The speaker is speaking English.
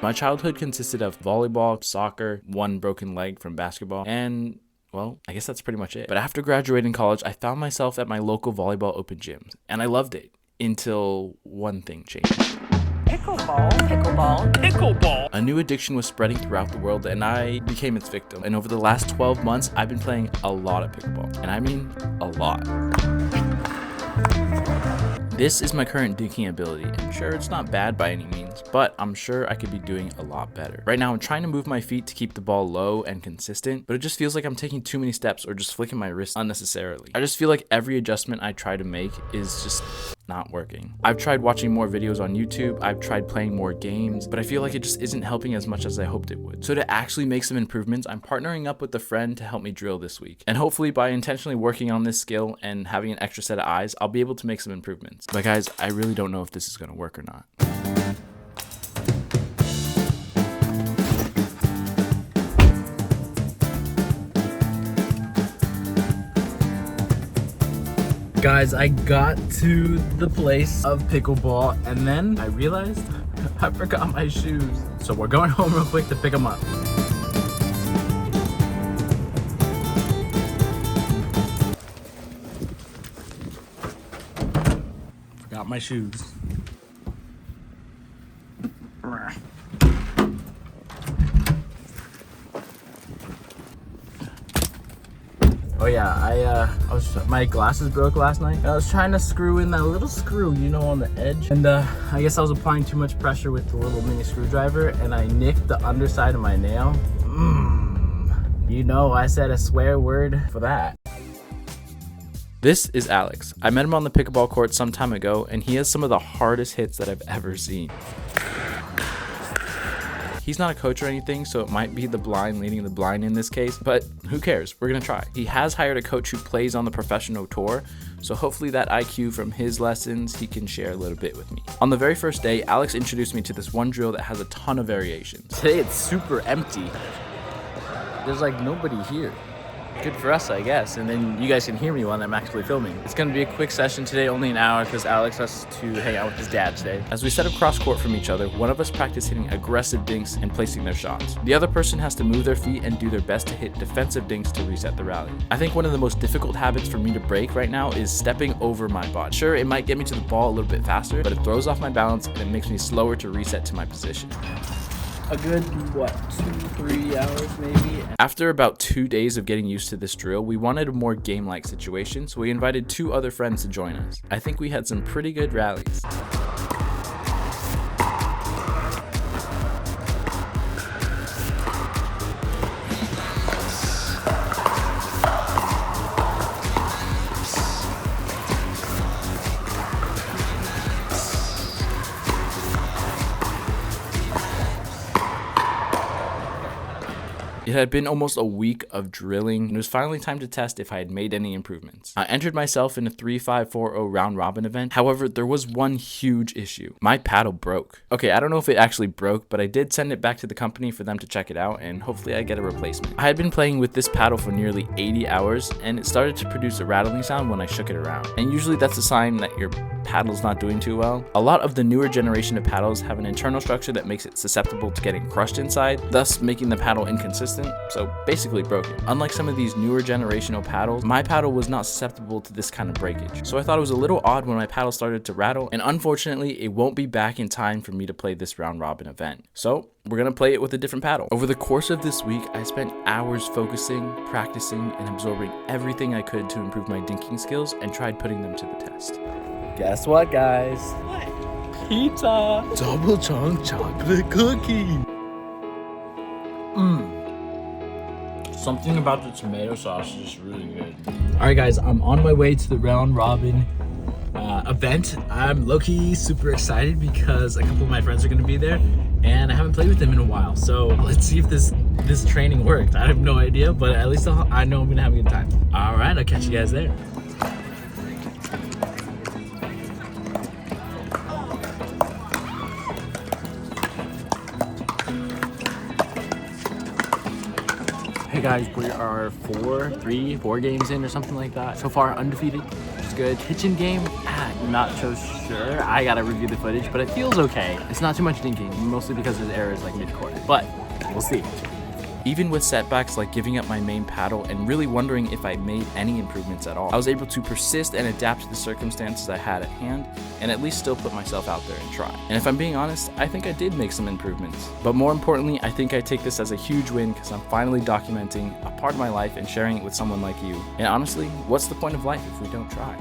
My childhood consisted of volleyball, soccer, one broken leg from basketball, and well, I guess that's pretty much it. But after graduating college, I found myself at my local volleyball open gyms, and I loved it until one thing changed. Pickleball, pickleball, pickleball. A new addiction was spreading throughout the world, and I became its victim. And over the last 12 months, I've been playing a lot of pickleball, and I mean a lot. This is my current dinking ability, and sure, it's not bad by any means, but I'm sure I could be doing a lot better. Right now, I'm trying to move my feet to keep the ball low and consistent, but it just feels like I'm taking too many steps or just flicking my wrist unnecessarily. I just feel like every adjustment I try to make is just not working. I've tried watching more videos on YouTube, I've tried playing more games, but I feel like it just isn't helping as much as I hoped it would. So to actually make some improvements, I'm partnering up with a friend to help me drill this week. And hopefully by intentionally working on this skill and having an extra set of eyes, I'll be able to make some improvements. But guys, I really don't know if this is gonna work or not. Guys, I got to the place of pickleball and then I realized I forgot my shoes. So we're going home real quick to pick them up. Forgot my shoes. Oh yeah, my glasses broke last night. I was trying to screw in that little screw, you know, on the edge. And I guess I was applying too much pressure with the little mini screwdriver and I nicked the underside of my nail. You know, I said a swear word for that. This is Alex. I met him on the pickleball court some time ago and he has some of the hardest hits that I've ever seen. He's not a coach or anything, so it might be the blind leading the blind in this case, but who cares? We're gonna try. He has hired a coach who plays on the professional tour, so hopefully that IQ from his lessons he can share a little bit with me. On the very first day, Alex introduced me to this one drill that has a ton of variations. Today it's super empty. There's like nobody here. Good for us, I guess, and then you guys can hear me while I'm actually filming. It's gonna be a quick session today, only an hour, because Alex has to hang out with his dad today. As we set up cross court from each other, one of us practice hitting aggressive dinks and placing their shots. The other person has to move their feet and do their best to hit defensive dinks to reset the rally. I think one of the most difficult habits for me to break right now is stepping over my body. Sure, it might get me to the ball a little bit faster, but it throws off my balance and it makes me slower to reset to my position. A good, 2-3 hours maybe? After about 2 days of getting used to this drill, we wanted a more game-like situation, so we invited 2 other friends to join us. I think we had some pretty good rallies. It had been almost a week of drilling, and it was finally time to test if I had made any improvements. I entered myself in a 3-5-4-0 round robin event. However, there was one huge issue. My paddle broke. Okay, I don't know if it actually broke, but I did send it back to the company for them to check it out, and hopefully I get a replacement. I had been playing with this paddle for nearly 80 hours, and it started to produce a rattling sound when I shook it around. And usually that's a sign that your paddle's not doing too well. A lot of the newer generation of paddles have an internal structure that makes it susceptible to getting crushed inside, thus making the paddle inconsistent, so basically broken. Unlike some of these newer generational paddles, my paddle was not susceptible to this kind of breakage. So I thought it was a little odd when my paddle started to rattle, and unfortunately it won't be back in time for me to play this round robin event. So we're gonna play it with a different paddle. Over the course of this week, I spent hours focusing, practicing, and absorbing everything I could to improve my dinking skills and tried putting them to the test. Guess what, guys? What? Pizza! Double chunk chocolate cookie! Something about the tomato sauce is just really good. Alright guys, I'm on my way to the round robin event. I'm low-key super excited because a couple of my friends are gonna be there and I haven't played with them in a while. So let's see if this training worked. I have no idea, but at least I know I'm gonna have a good time. Alright, I'll catch you guys there. Hey guys, we are 4 games in or something like that. So far undefeated, which is good. Kitchen game, not so sure. I gotta review the footage, but it feels okay. It's not too much dinking, mostly because his error is like mid-court, but we'll see. Even with setbacks like giving up my main paddle and really wondering if I made any improvements at all, I was able to persist and adapt to the circumstances I had at hand and at least still put myself out there and try. And if I'm being honest, I think I did make some improvements. But more importantly, I think I take this as a huge win because I'm finally documenting a part of my life and sharing it with someone like you. And honestly, what's the point of life if we don't try?